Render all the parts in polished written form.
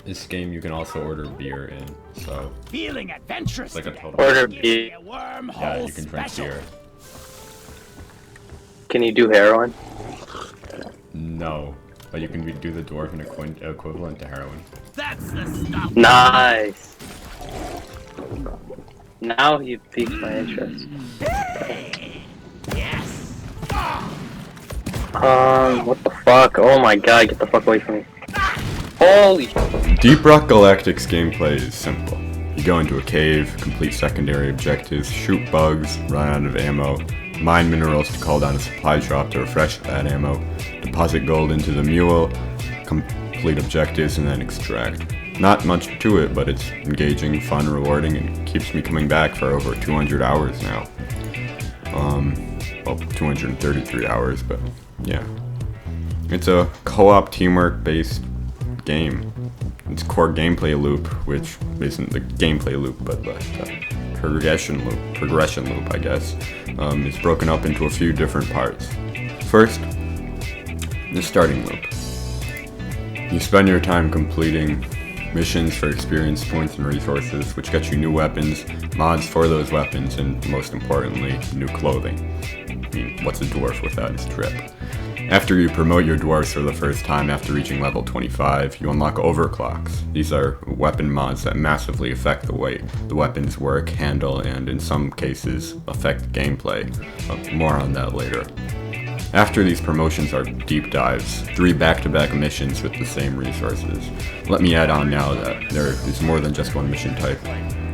This game you can also order beer in, so Feeling adventurous. it's like a today. total. Order Gives beer. me a wormhole Yeah, you can drink special. beer. Can you do heroin? No, but you can do the dwarven equivalent to heroin. That's the stuff. Nice. Now you piqued my interest. Yes. What the fuck? Oh my god, get the fuck away from me. Holy Deep Rock Galactic's gameplay is simple. You go into a cave, complete secondary objectives, shoot bugs, run out of ammo, mine minerals to call down a supply drop to refresh that ammo, deposit gold into the mule, complete objectives, and then extract. Not much to it, but it's engaging, fun, rewarding, and keeps me coming back for over 200 hours now. Well, 233 hours, but yeah. It's a co-op teamwork based game. Its core gameplay loop, which isn't the gameplay loop, but the progression loop, I guess, is broken up into a few different parts. First, the starting loop. You spend your time completing missions for experience points and resources, which get you new weapons, mods for those weapons, and most importantly, new clothing. I mean, what's a dwarf without his drip? After you promote your dwarves for the first time after reaching level 25, you unlock overclocks. These are weapon mods that massively affect the way the weapons work, handle, and in some cases, affect gameplay. More on that later. After these promotions are deep dives, 3 back-to-back missions with the same resources. Let me add on now that there is more than just one mission type.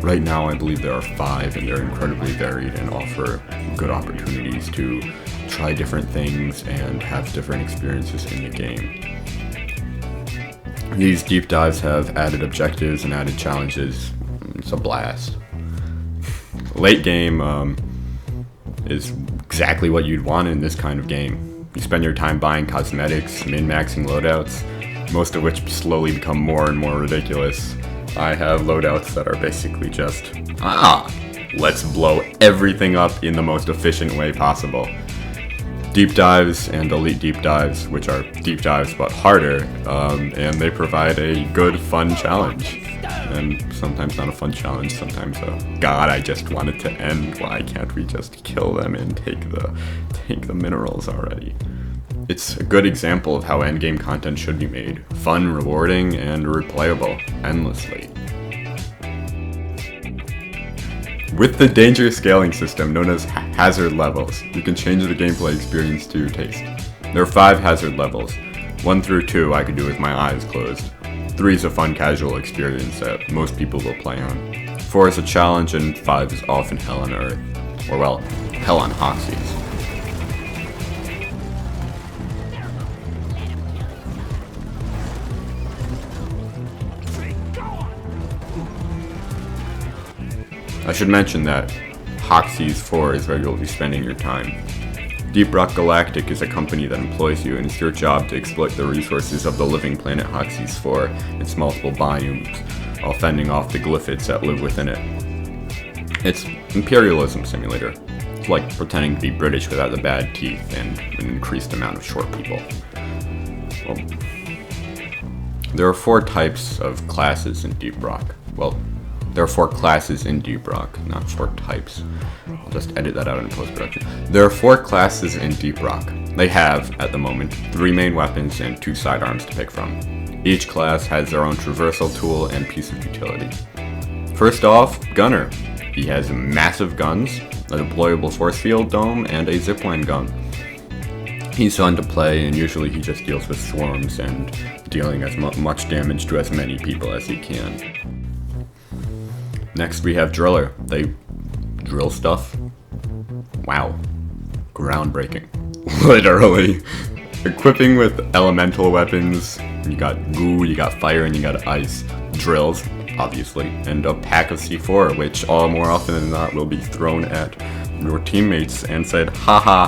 Right now I believe there are 5 and they're incredibly varied and offer good opportunities to try different things and have different experiences in the game. These deep dives have added objectives and added challenges. It's a blast. Late game is exactly what you'd want in this kind of game. You spend your time buying cosmetics, min-maxing loadouts, most of which slowly become more and more ridiculous. I have loadouts that are basically just, let's blow everything up in the most efficient way possible. Deep dives and elite deep dives, which are deep dives but harder, and they provide a good, fun challenge. And sometimes not a fun challenge, sometimes God, I just want it to end. Why can't we just kill them and take the minerals already? It's a good example of how endgame content should be made. Fun, rewarding, and replayable endlessly. With the danger scaling system known as hazard levels, you can change the gameplay experience to your taste. There are 5 hazard levels. 1 through 2 I could do with my eyes closed. 3 is a fun casual experience that most people will play on. 4 is a challenge, and 5 is often hell on earth. Or well, hell on Hoxies. I should mention that Hoxies 4 is where you'll be spending your time. Deep Rock Galactic is a company that employs you, and it's your job to exploit the resources of the living planet Hoxies 4, its multiple biomes, while fending off the glyphids that live within it. It's imperialism simulator. It's like pretending to be British without the bad teeth and an increased amount of short people. Well, there are 4 types of classes in Deep Rock. Well, there are 4 classes in Deep Rock, not 4 types. I'll just edit that out in post-production. There are 4 classes in Deep Rock. They have, at the moment, 3 main weapons and 2 sidearms to pick from. Each class has their own traversal tool and piece of utility. First off, Gunner. He has massive guns, a deployable force field dome, and a zipline gun. He's fun to play, and usually he just deals with swarms and dealing as much damage to as many people as he can. Next we have Driller. They drill stuff. Wow. Groundbreaking. Literally. Equipping with elemental weapons. You got goo, you got fire, and you got ice. Drills, obviously. And a pack of C4, which all more often than not will be thrown at your teammates and said, haha,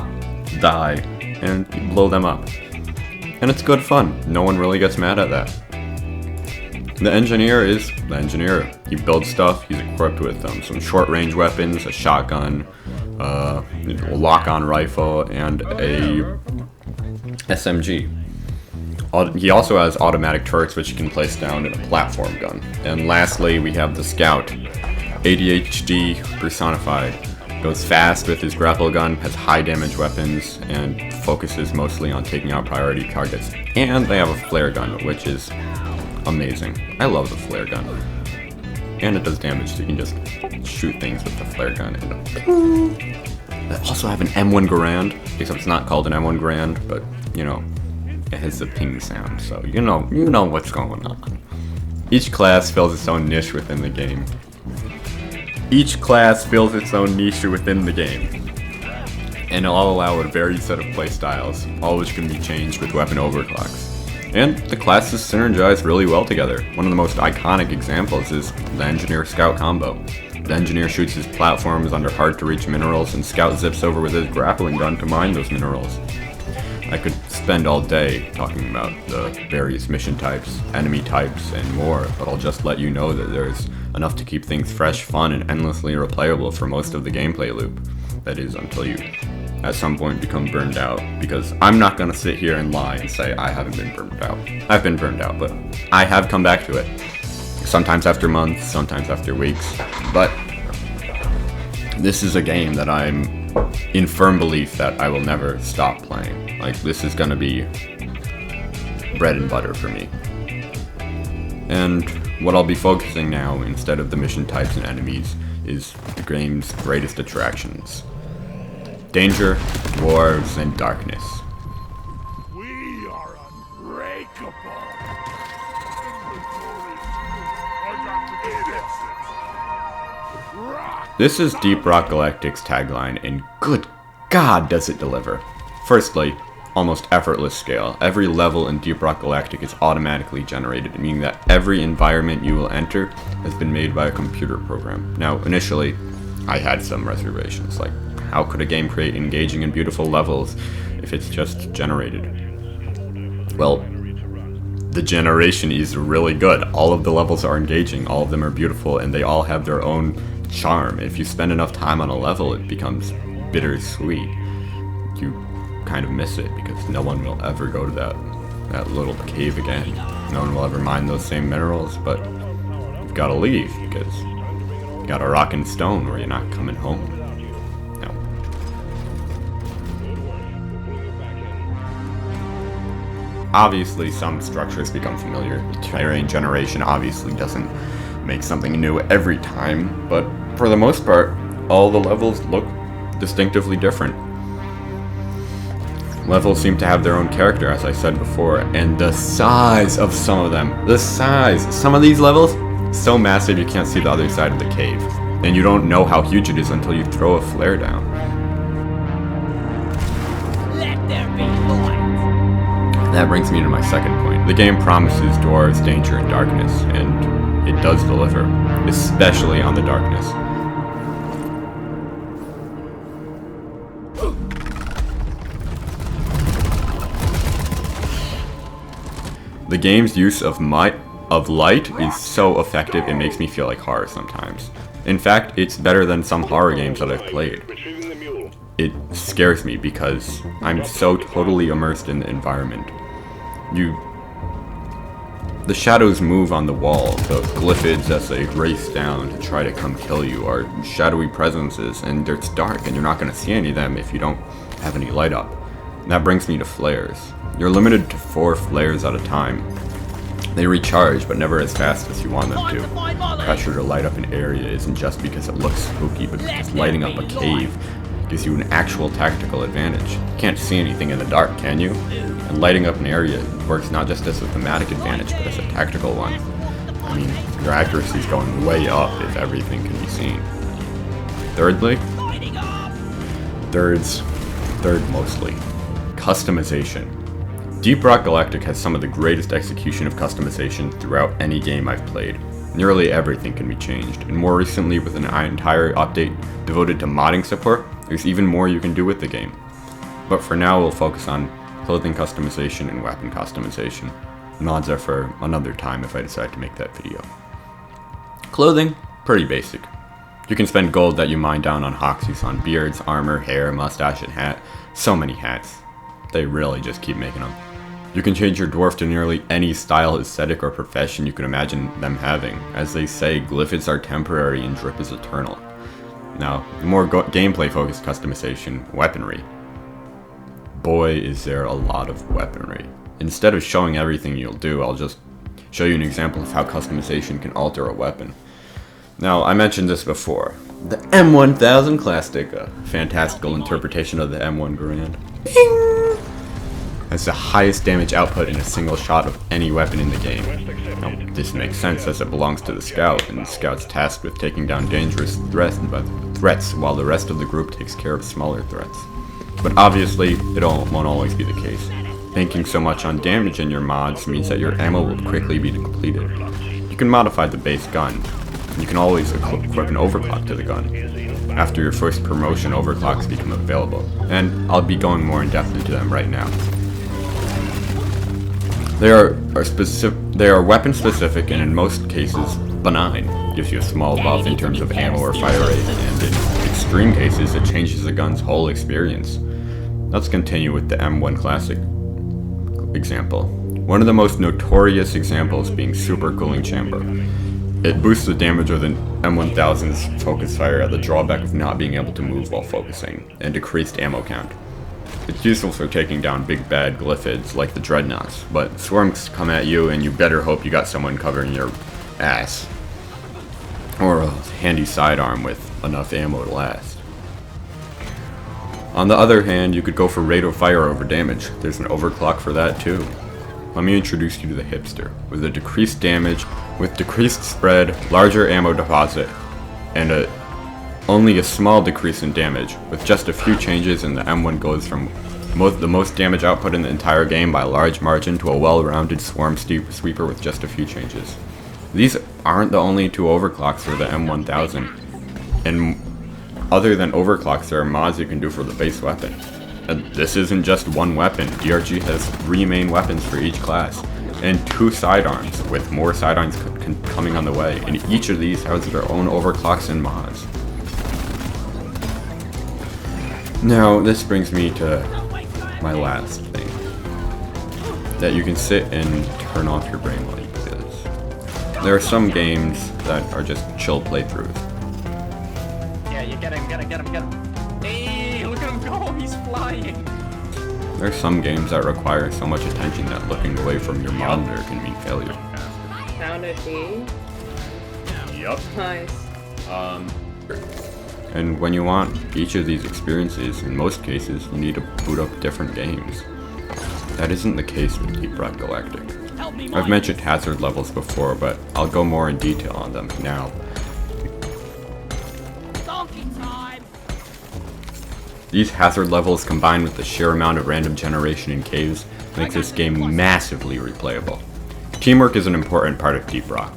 die. And you blow them up. And it's good fun. No one really gets mad at that. The engineer is the engineer. He builds stuff. He's equipped with some short-range weapons, a shotgun, a lock-on rifle, and a SMG. He also has automatic turrets which you can place down in a platform gun. And lastly, we have the Scout. ADHD personified. Goes fast with his grapple gun, has high damage weapons, and focuses mostly on taking out priority targets. And they have a flare gun, which is amazing. I love the flare gun. And it does damage, so you can just shoot things with the flare gun. They also have an M1 Garand, except it's not called an M1 Garand, but, you know, it has the ping sound, so you know what's going on. Each class fills its own niche within the game. Each class fills its own niche within the game, and it'll all allow a varied set of playstyles, all which can be changed with weapon overclocks. And the classes synergize really well together. One of the most iconic examples is the Engineer-Scout combo. The Engineer shoots his platforms under hard-to-reach minerals, and Scout zips over with his grappling gun to mine those minerals. I could spend all day talking about the various mission types, enemy types, and more, but I'll just let you know that there's enough to keep things fresh, fun, and endlessly replayable for most of the gameplay loop. That is, until you, at some point, become burned out, because I'm not gonna sit here and lie and say I haven't been burned out. I've been burned out, but I have come back to it. Sometimes after months, sometimes after weeks, but this is a game that I'm in firm belief that I will never stop playing. Like, this is gonna be bread and butter for me. And what I'll be focusing now, instead of the mission types and enemies, is the game's greatest attractions. Danger, dwarves, and darkness. We are unbreakable. This is Deep Rock Galactic's tagline, and good God does it deliver. Firstly, almost effortless scale. Every level in Deep Rock Galactic is automatically generated, meaning that every environment you will enter has been made by a computer program. Now, initially, I had some reservations, like, how could a game create engaging and beautiful levels if it's just generated? Well, the generation is really good. All of the levels are engaging, all of them are beautiful, and they all have their own charm. If you spend enough time on a level, it becomes bittersweet. You kind of miss it because no one will ever go to that little cave again. No one will ever mine those same minerals, but you've got to leave because you got a rock and stone or you're not coming home. No. Obviously, some structures become familiar. Terrain generation obviously doesn't make something new every time, but for the most part, all the levels look distinctively different. Levels seem to have their own character, as I said before, and the size of some of them. The size! Some of these levels, so massive you can't see the other side of the cave. And you don't know how huge it is until you throw a flare down. Let there be light. That brings me to my second point. The game promises dwarves, danger, and darkness, and it does deliver, especially on the darkness. The game's use of light is so effective it makes me feel like horror sometimes. In fact, it's better than some horror games that I've played. It scares me because I'm so totally immersed in the environment. The shadows move on the wall, the glyphids as they race down to try to come kill you are shadowy presences, and it's dark and you're not going to see any of them if you don't have any light up. And that brings me to flares. You're limited to 4 flares at a time. They recharge, but never as fast as you want them to. Pressure to light up an area isn't just because it looks spooky, but because lighting up a cave gives you an actual tactical advantage. You can't see anything in the dark, can you? And lighting up an area works not just as a thematic advantage, but as a tactical one. I mean, your accuracy is going way up if everything can be seen. Thirdly, third mostly, customization. Deep Rock Galactic has some of the greatest execution of customization throughout any game I've played. Nearly everything can be changed, and more recently with an entire update devoted to modding support, there's even more you can do with the game. But for now we'll focus on clothing customization and weapon customization. Mods are for another time if I decide to make that video. Clothing, pretty basic. You can spend gold that you mine down on hoxies on beards, armor, hair, mustache, and hat. So many hats. They really just keep making them. You can change your dwarf to nearly any style, aesthetic, or profession you can imagine them having. As they say, glyphids are temporary and drip is eternal. Now, more gameplay-focused customization, weaponry. Boy, is there a lot of weaponry. Instead of showing everything you'll do, I'll just show you an example of how customization can alter a weapon. Now, I mentioned this before. The M1000 Classic, a fantastical interpretation of the M1 Garand, has the highest damage output in a single shot of any weapon in the game. Now, this makes sense as it belongs to the scout, and the scout's tasked with taking down dangerous threats while the rest of the group takes care of smaller threats. But obviously, it won't always be the case. Banking so much on damage in your mods means that your ammo will quickly be depleted. You can modify the base gun. You can always equip an overclock to the gun. After your first promotion, overclocks become available, and I'll be going more in depth into them right now. They are weapon specific and in most cases benign. Gives you a small buff in terms of ammo or fire rate, and in extreme cases it changes the gun's whole experience. Let's continue with the M1 Classic example. One of the most notorious examples being Super Cooling Chamber. It boosts the damage of the M1000's focus fire at the drawback of not being able to move while focusing, and decreased ammo count. It's useful for taking down big bad glyphids like the dreadnoughts, but swarms come at you and you better hope you got someone covering your ass. Or a handy sidearm with enough ammo to last. On the other hand, you could go for rate of fire over damage. There's an overclock for that too. Let me introduce you to the hipster. With a decreased damage, with decreased spread, larger ammo deposit, and only a small decrease in damage. With just a few changes, and the M1 goes from the most damage output in the entire game by a large margin to a well-rounded swarm sweeper with just a few changes. These aren't the only two overclocks for the M1000, and other than overclocks, there are mods you can do for the base weapon. And this isn't just one weapon. DRG has 3 main weapons for each class, and 2 sidearms, with more sidearms coming on the way, and each of these has their own overclocks and mods. Now, this brings me to my last thing. That you can sit and turn off your brain while you play this. There are some games that are just chill playthroughs. Yeah, you get him. Hey, look at him go, he's flying. There are some games that require so much attention that looking away from your monitor can mean failure. Found a D. Yup. Nice. And when you want each of these experiences, in most cases, you need to boot up different games. That isn't the case with Deep Rock Galactic. I've mentioned hazard levels before, but I'll go more in detail on them now. These hazard levels, combined with the sheer amount of random generation in caves, makes this game massively replayable. Teamwork is an important part of Deep Rock.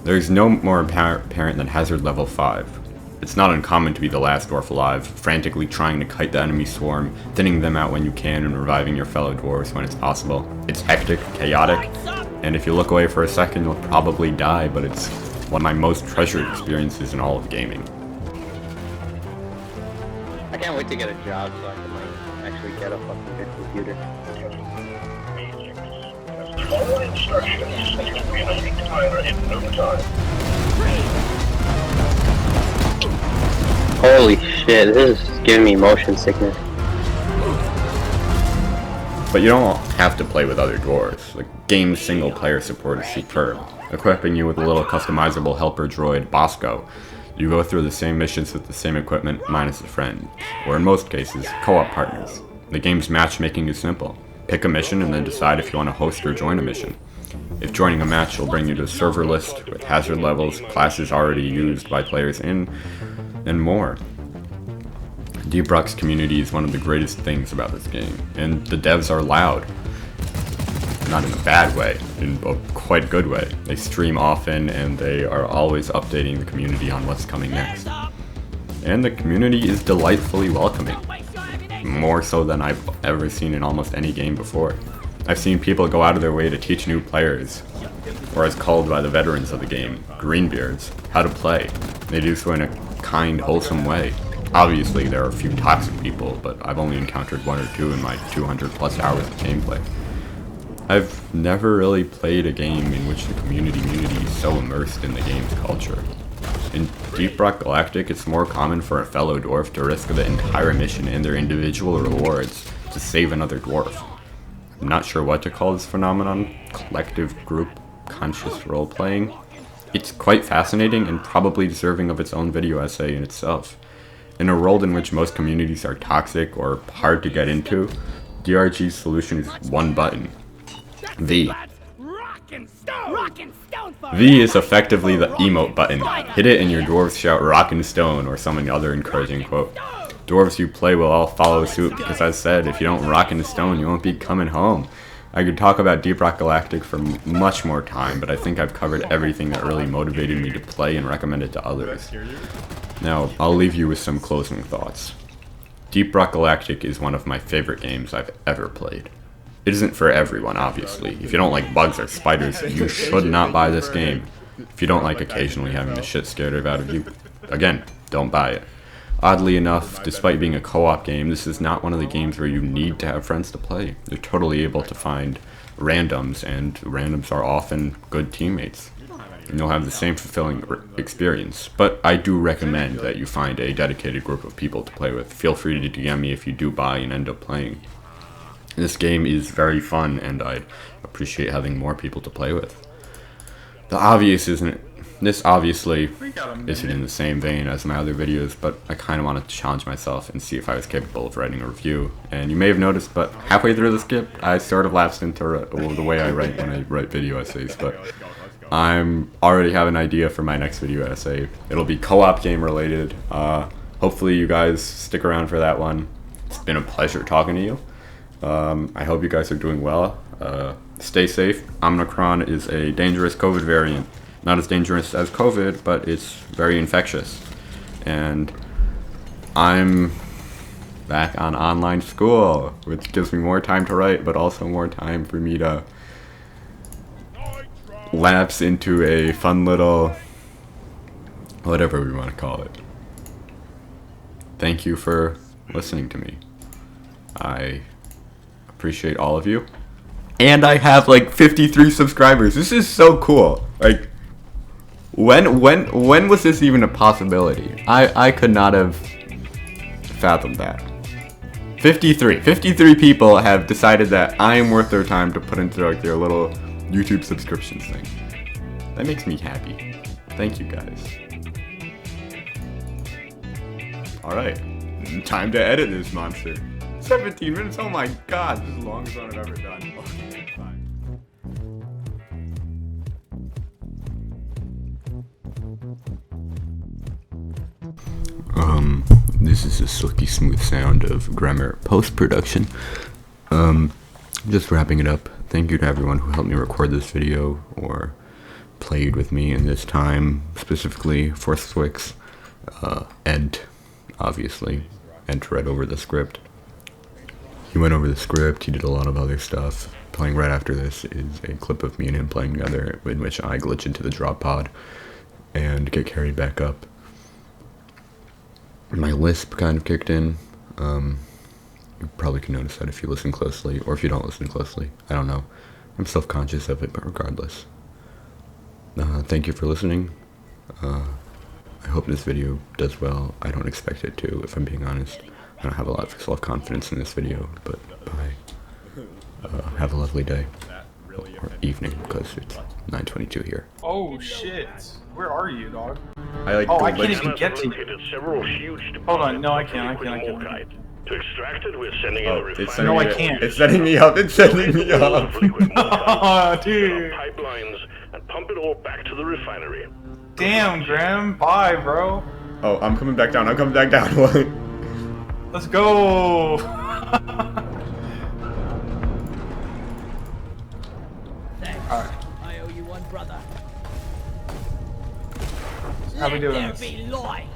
There is no more apparent than hazard level 5. It's not uncommon to be the last dwarf alive, frantically trying to kite the enemy swarm, thinning them out when you can, and reviving your fellow dwarves when it's possible. It's hectic, chaotic, and if you look away for a second, you'll probably die, but it's one of my most treasured experiences in all of gaming. I can't wait to get a job so I can like actually get a fucking good computer. Follow instructions and you'll be a peak timer in no time. Holy shit, this is giving me motion sickness. But you don't have to play with other dwarves. The game's single player support is superb, equipping you with a little customizable helper droid, Bosco. You go through the same missions with the same equipment, minus a friend, or in most cases, co-op partners. The game's matchmaking is simple. Pick a mission and then decide if you want to host or join a mission. If joining a match will bring you to a server list with hazard levels, classes already used by players and more. Deep Rock's community is one of the greatest things about this game, and the devs are loud. Not in a bad way, in a quite good way. They stream often and they are always updating the community on what's coming next. And the community is delightfully welcoming. More so than I've ever seen in almost any game before. I've seen people go out of their way to teach new players, or as called by the veterans of the game, greenbeards, how to play. They do so in a kind, wholesome way. Obviously there are a few toxic people, but I've only encountered 1 or 2 in my 200 plus hours of gameplay. I've never really played a game in which the community is so immersed in the game's culture. In Deep Rock Galactic, it's more common for a fellow dwarf to risk the entire mission and their individual rewards to save another dwarf. I'm not sure what to call this phenomenon, collective group conscious role-playing. It's quite fascinating and probably deserving of its own video essay in itself. In a world in which most communities are toxic or hard to get into, DRG's solution is one button. V. V is effectively the emote button. Hit it and your dwarves shout "Rockin' Stone" or some other encouraging quote. Dwarves you play will all follow suit because, as said, if you don't rock into stone, you won't be coming home. I could talk about Deep Rock Galactic for much more time, but I think I've covered everything that really motivated me to play and recommend it to others. Now, I'll leave you with some closing thoughts. Deep Rock Galactic is one of my favorite games I've ever played. It isn't for everyone, obviously. If you don't like bugs or spiders, you should not buy this game. If you don't like occasionally having the shit scared out of you, again, don't buy it. Oddly enough, despite being a co-op game, this is not one of the games where you need to have friends to play. You're totally able to find randoms, and randoms are often good teammates. And you'll have the same fulfilling experience. But I do recommend that you find a dedicated group of people to play with. Feel free to DM me if you do buy and end up playing. This game is very fun, and I'd appreciate having more people to play with. This obviously isn't in the same vein as my other videos, but I kind of wanted to challenge myself and see if I was capable of writing a review. And you may have noticed, but halfway through the skip, I sort of lapsed into the way I write when I write video essays, but I'm already have an idea for my next video essay. It'll be co-op game related. Hopefully you guys stick around for that one. It's been a pleasure talking to you. I hope you guys are doing well. Stay safe. Omicron is a dangerous COVID variant. Not as dangerous as COVID, but it's very infectious. And I'm back on online school, which gives me more time to write, but also more time for me to lapse into a fun little, whatever we want to call it. Thank you for listening to me. I appreciate all of you. And I have like 53 subscribers. This is so cool. Like, when was this even a possibility? I could not have fathomed that. 53 people have decided that I am worth their time to put into like their little YouTube subscriptions thing. That makes me happy. Thank you guys. Alright, time to edit this monster. 17 minutes, oh my god, this is the longest one I've ever done. Okay, fine. This is a silky smooth sound of gremmer post-production. Just wrapping it up. Thank you to everyone who helped me record this video or played with me in this time, specifically for Swix, Ent, obviously. Ent read over the script. He went over the script, he did a lot of other stuff. Playing right after this is a clip of me and him playing together, in which I glitch into the drop pod and get carried back up. My lisp kind of kicked in. You probably can notice that if you listen closely, or if you don't listen closely. I don't know. I'm self-conscious of it, but regardless. Thank you for listening. I hope this video does well. I don't expect it to, if I'm being honest. I don't have a lot of self-confidence in this video, but bye. Have a lovely day. Or evening, because it's 9:22 here. Oh shit. Where are you, dog? I can't even get to you. Hold on, no I can't. To extract it, we're sending in a refinery. No, I can't. It's setting me up. It's setting me up. Oh, dude. Pipelines and pump it all back to the refinery. Damn, Graham. Bye, bro. Oh, I'm coming back down. Let's go. Alright. I owe you one, brother. How we doing Let this? there be light.